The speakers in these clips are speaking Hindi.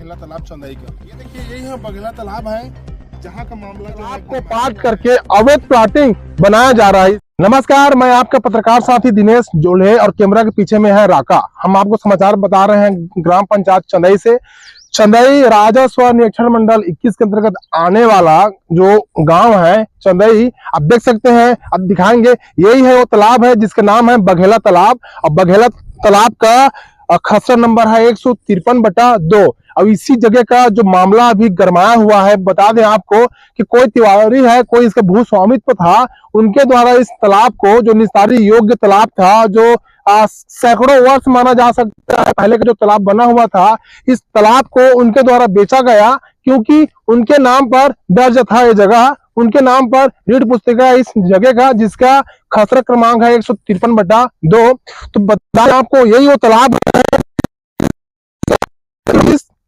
बघेला तालाब चंदई का। ये देखिए यही है बघेला तालाब है जहाँ का मामला जो है को पाट करके अवैध प्लॉटिंग बनाया जा रहा है। नमस्कार, मैं आपका पत्रकार साथी दिनेश जोल्हे और कैमरा के पीछे में है राका। हम आपको समाचार बता रहे हैं ग्राम पंचायत चंदई से। चंदई राजस्व निरीक्षण मंडल 21 के अंतर्गत आने वाला जो गांव है चंदई, आप देख सकते हैं, अब दिखाएंगे। यही है वो तालाब है जिसका नाम है बघेला तालाब। और बघेला तालाब का खसरा नंबर है 153/2। अब इसी जगह का जो मामला अभी गरमाया हुआ है, बता दें आपको कि कोई तिवारी है, कोई इसका भू स्वामित्व था, उनके द्वारा इस तालाब को, जो निस्तारी योग्य तालाब था, जो सैकड़ों वर्ष माना जा सकता है पहले का जो तालाब बना हुआ था, इस तालाब को उनके द्वारा बेचा गया क्योंकि उनके नाम पर दर्ज था ये जगह, उनके नाम पर ऋण पुस्तिका इस जगह का, जिसका खसरा क्रमांक है 153/2। तो बता आपको यही वो तालाब है।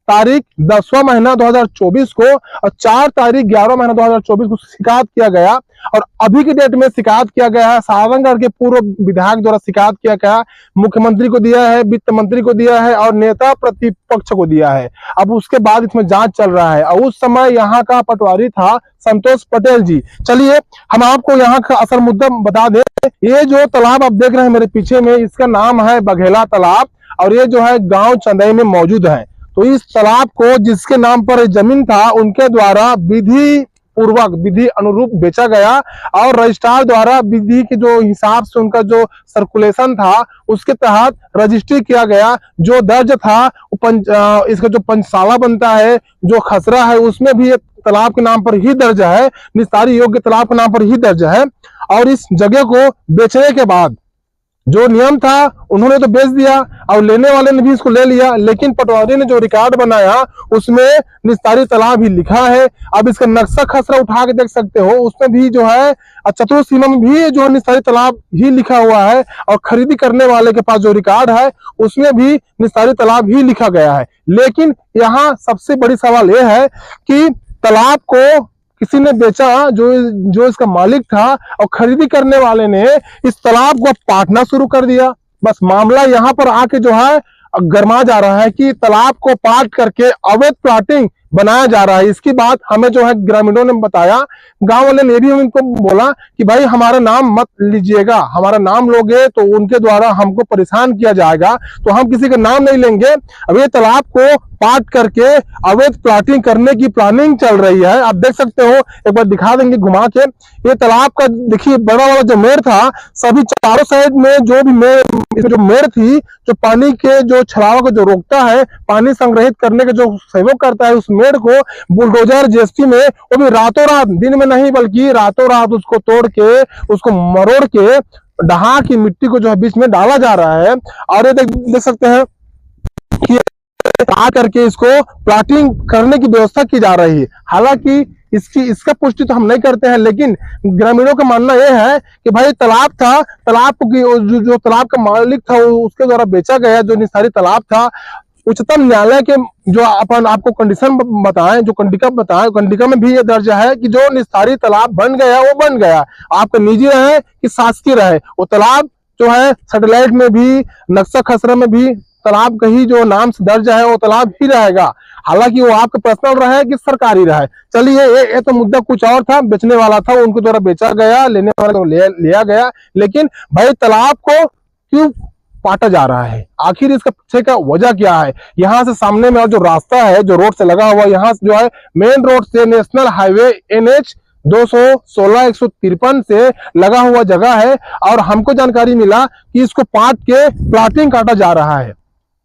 तारीख 10वां महीना 2024 को और 4 तारीख 11वां महीना 2024 को शिकायत किया गया। और अभी की डेट में शिकायत किया गया है सारंगगढ़ के पूर्व विधायक द्वारा शिकायत किया गया, मुख्यमंत्री को दिया है, वित्त मंत्री को दिया है और नेता प्रतिपक्ष को दिया है। अब उसके बाद इसमें जांच चल रहा है और उस समय यहाँ का पटवारी था संतोष पटेल जी। चलिए हम आपको यहाँ का असल मुद्दा बता दें। ये जो तालाब आप देख रहे हैं मेरे पीछे में, इसका नाम है बघेला तालाब और ये जो है गाँव चंदई में मौजूद है। तो इस तालाब को जिसके नाम पर जमीन था, उनके द्वारा विधि पूर्वक, विधि अनुरूप बेचा गया और रजिस्ट्रार द्वारा विधि के जो हिसाब से उनका जो सर्कुलेशन था उसके तहत रजिस्ट्री किया गया। जो दर्ज था इसका जो पंचसाला बनता है, जो खसरा है, उसमें भी तालाब के नाम पर ही दर्ज है, निस्तारी योग्य तालाब के नाम पर ही दर्ज है। और इस जगह को बेचने के बाद जो नियम था उन्होंने तो बेच दिया और लेने वाले ने भी इसको ले लिया, लेकिन पटवारी ने जो रिकॉर्ड बनाया उसमें निस्तारी तालाब ही लिखा है। अब इसका नक्शा खसरा उठा के देख सकते हो, उसमें भी जो है चतुर सीमा में भी जो निस्तारी तालाब ही लिखा हुआ है और खरीदी करने वाले के पास जो रिकॉर्ड है उसमें भी निस्तारी तालाब ही लिखा गया है। लेकिन यहाँ सबसे बड़ी सवाल यह है कि तालाब को किसी ने बेचा, जो इसका मालिक था, और खरीदी करने वाले ने इस तालाब को पाटना शुरू कर दिया। बस मामला यहाँ पर आके जो है गरमा जा रहा है कि तालाब को पाट करके अवैध प्लॉटिंग बनाया जा रहा है। इसकी बात हमें जो है ग्रामीणों ने बताया, गांव वाले ने भी उनको बोला कि भाई हमारा नाम मत लीजिएगा, हमारा नाम लोगे तो उनके द्वारा हमको परेशान किया जाएगा, तो हम किसी का नाम नहीं लेंगे। अब ये तालाब को पाट करके अवैध प्लॉटिंग करने की प्लानिंग चल रही है। आप देख सकते हो, एक बार दिखा देंगे घुमा के। ये तालाब का देखिए बड़ा वाला जो मेड़ था, सभी चारों साइड में जो भी मेड़ थी, जो पानी के जो छलावा को जो रोकता है, पानी संग्रहित करने का जो सहयोग करता है, उस मेड़ को बुलडोजर जेसीबी में, वो भी रातों रात, दिन में नहीं बल्कि रातों रात उसको तोड़ के, उसको मरोड़ के डहा की मिट्टी को जो है बीच में डाला जा रहा है। और ये देख सकते हैं कि काट करके इसको प्लॉटिंग करने की व्यवस्था की जा रही है। हालांकि इसका पुष्टि तो हम नहीं करते हैं, लेकिन ग्रामीणों का मानना यह है कि भाई तालाब था, तालाब को जो तालाब का मालिक था उसके द्वारा बेचा गया, जो निस्तारी तालाब था। उच्चतम न्यायालय के जो अपन आपको कंडीशन बताएं, जो कंडिका बताएं, कंडिका में भी ये दर्ज है कि जो निस्तारी तालाब बन गया वो बन गया, आपका निजी रहे कि शासकीय रहे, वो तालाब जो है सैटेलाइट में भी, नक्शा खसरा में भी तालाब का ही जो नाम से दर्ज है वो तालाब ही रहेगा। हालांकि वो आपका पर्सनल रहे कि सरकारी रहे। चलिए ये तो मुद्दा कुछ और था, बेचने वाला था, उनके द्वारा बेचा गया, लेने वाले को लिया गया। लेकिन भाई तालाब को क्यों पाटा जा रहा है, आखिर इसका पीछे का वजह क्या है? यहाँ से सामने में और जो रास्ता है जो रोड से लगा हुआ, यहाँ जो है मेन रोड से नेशनल हाईवे NH 216-153 से लगा हुआ जगह है और हमको जानकारी मिला कि इसको पाट के प्लॉटिंग काटा जा रहा है।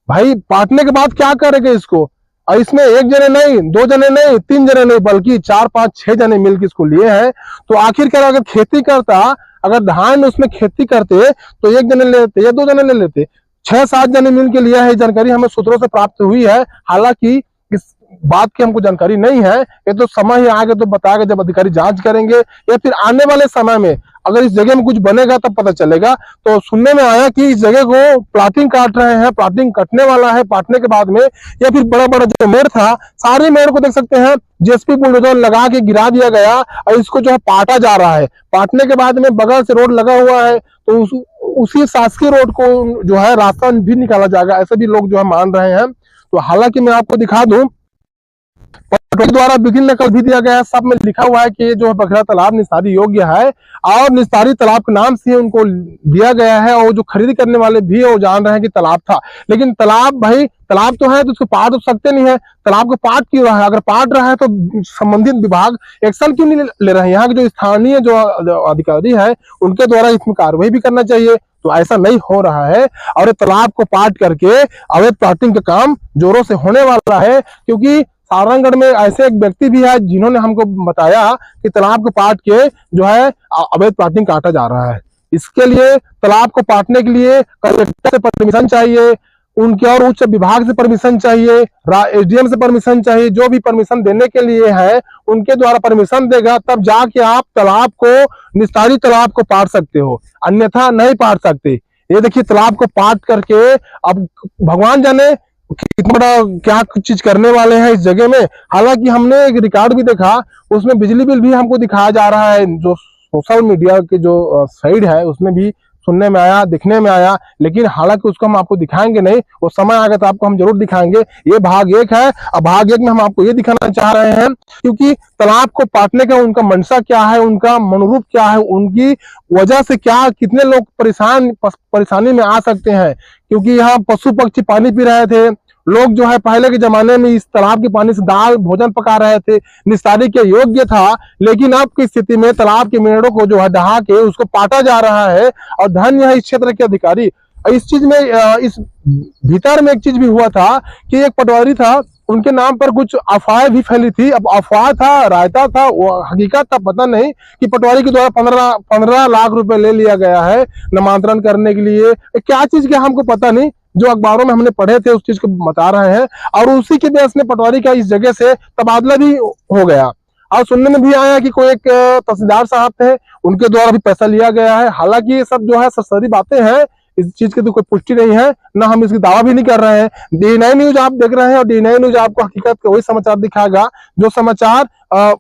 भाई पाटने के बाद क्या करेंगे इसको? और इसमें एक जने नहीं, 2 जने नहीं, 3 जने नहीं, बल्कि 4, 5, 6 जने मिलकर इसको लिए हैं। तो आखिरकार अगर खेती करता, अगर धान उसमें खेती करते तो 1 जने ले लेते या 2 जने ले लेते, 6-7 जने मिल के लिया है। जानकारी हमें सूत्रों से प्राप्त हुई है। हालांकि इस बात की हमको जानकारी नहीं है, ये तो समय ही आगे तो बताएगा जब अधिकारी जांच करेंगे, या फिर आने वाले समय में अगर इस जगह में कुछ बनेगा तब पता चलेगा। तो सुनने में आया कि इस जगह को प्लॉटिंग काट रहे हैं, प्लॉटिंग कटने वाला है पाटने के बाद में, या फिर बड़ा बड़ा जो मेड़ था, सारे मेड़ को देख सकते हैं जेसीबी बुलडोजर लगा के गिरा दिया गया और इसको जो है पाटा जा रहा है। पाटने के बाद में बगल से रोड लगा हुआ है, तो उसी शासकीय रोड को जो है रास्ता भी निकाला जाएगा, ऐसे भी लोग जो है मान रहे हैं। तो हालांकि मैं आपको दिखा दूं पटवारी द्वारा विभिन्न नकल भी दिया गया है। सब में लिखा हुआ है कि ये जो है बघेड़ा तालाब निस्तारी योग्य है और निस्तारी तालाब के नाम से उनको दिया गया है। और जो खरीदी करने वाले भी है वो जान रहे हैं कि तालाब था, लेकिन तालाब भाई तालाब तो है तो उसको पाट तो सकते नहीं है। तालाब को पाट क्यों रहा है? अगर पाट रहा है तो संबंधित विभाग एक्शन क्यों नहीं ले रहे हैं? यहाँ के जो स्थानीय जो अधिकारी है उनके द्वारा इसमें कार्रवाई भी करना चाहिए। तो ऐसा नहीं हो रहा है और तालाब को पाट करके अवैध प्लाटिंग का काम जोरों से होने वाला है, क्योंकि सारंगगढ़ में ऐसे एक व्यक्ति भी है जिन्होंने हमको बताया कि तालाब को पाट के जो है अवैध प्लाटिंग काटा जा रहा है। इसके लिए तालाब को पाटने के लिए कलेक्टर से परमिशन चाहिए, उनके और उच्च विभाग से परमिशन चाहिए, एसडीएम से परमिशन चाहिए। जो भी परमिशन देने के लिए है उनके द्वारा परमिशन देगा तब जाके आप तालाब को निस्तारी तालाब को पाट सकते हो, अन्यथा नहीं पाट सकते। ये देखिए तालाब को पाट करके अब भगवान जाने कितना बड़ा क्या कुछ चीज करने वाले हैं इस जगह में। हालांकि हमने एक रिकॉर्ड भी देखा, उसमें बिजली बिल भी हमको दिखाया जा रहा है, जो सोशल मीडिया के जो साइड है उसमें भी सुनने में आया, दिखने में आया, लेकिन हालांकि उसको हम आपको दिखाएंगे नहीं। वो समय आएगा तो आपको हम जरूर दिखाएंगे। ये भाग 1 है। अब भाग 1 में हम आपको ये दिखाना चाह रहे हैं क्योंकि तालाब को पाटने का उनका मंशा क्या है, उनका मनोरूप क्या है, उनकी वजह से क्या कितने लोग परेशानी में आ सकते हैं। क्योंकि यहाँ पशु पक्षी पानी पी रहे थे, लोग जो है पहले के जमाने में इस तालाब के पानी से दाल भोजन पका रहे थे, निस्तारी के योग्य था। लेकिन अब की स्थिति में तालाब के मेड़ों को जो है दहा के उसको पाटा जा रहा है। और धन्य है इस क्षेत्र के अधिकारी। इस चीज में इस भीतर में एक चीज भी हुआ था कि एक पटवारी था, उनके नाम पर कुछ अफवाहें भी फैली थी। अब अफवाह था, रायता था, वो हकीकत था पता नहीं, कि पटवारी के द्वारा 15 लाख रुपए ले लिया गया है नामांतरण करने के लिए। क्या चीज क्या हमको पता नहीं, जो अखबारों में हमने पढ़े थे उस चीज को बता रहे हैं। और उसी के बेस में पटवारी का इस जगह से तबादला भी हो गया। और सुनने में भी आया कि कोई एक तहसीलदार साहब थे, उनके द्वारा भी पैसा लिया गया है। हालांकि ये सब जो है सरसरी बातें हैं, इस चीज की तो कोई पुष्टि नहीं है, ना हम इसकी दावा भी नहीं कर रहे हैं। D9 न्यूज आप देख रहे हैं और D9 न्यूज आपको हकीकत के वही समाचार दिखाएगा जो समाचार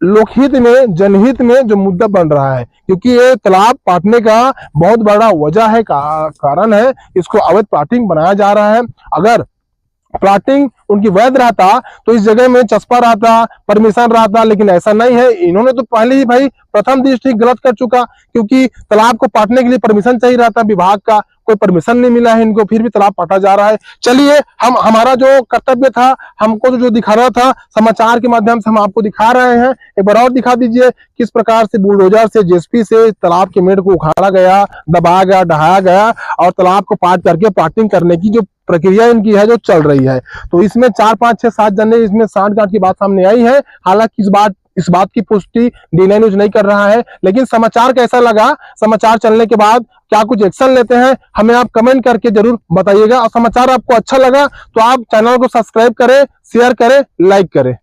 लोकहित में, जनहित में जो मुद्दा बन रहा है। क्योंकि ये तालाब पाटने का बहुत बड़ा वजह है, कारण है, इसको अवैध प्लाटिंग बनाया जा रहा है। अगर प्लाटिंग उनकी वैध रहता तो इस जगह में चस्पा रहता, परमिशन रहता, लेकिन ऐसा नहीं है। इन्होंने तो पहले ही भाई प्रथम दृष्टि गलत कर चुका, क्योंकि तालाब को पाटने के लिए परमिशन चाहिए रहता विभाग का, कोई परमिशन नहीं मिला है इनको, फिर भी तालाब पाटा जा रहा है। चलिए हमारा जो कर्तव्य था, हमको जो दिखाना था समाचार के माध्यम से हम आपको दिखा रहे हैं। एक बार और दिखा दीजिए किस प्रकार से बुलडोजर से, जेसीबी से तालाब के मेड़ को उखाड़ा गया, दबाया गया, ढहाया गया और तालाब को पाट करके प्लाटिंग करने की जो प्रक्रिया इनकी है जो चल रही है। तो इसमें 4, 5, 6, 7 जने इसमें सांठ-गांठ की बात सामने आई है। हालांकि इस बात की पुष्टि D9 न्यूज नहीं कर रहा है। लेकिन समाचार कैसा लगा, समाचार चलने के बाद क्या कुछ एक्शन लेते हैं, हमें आप कमेंट करके जरूर बताइएगा। और समाचार आपको अच्छा लगा तो आप चैनल को सब्सक्राइब करें, शेयर करें, लाइक करें।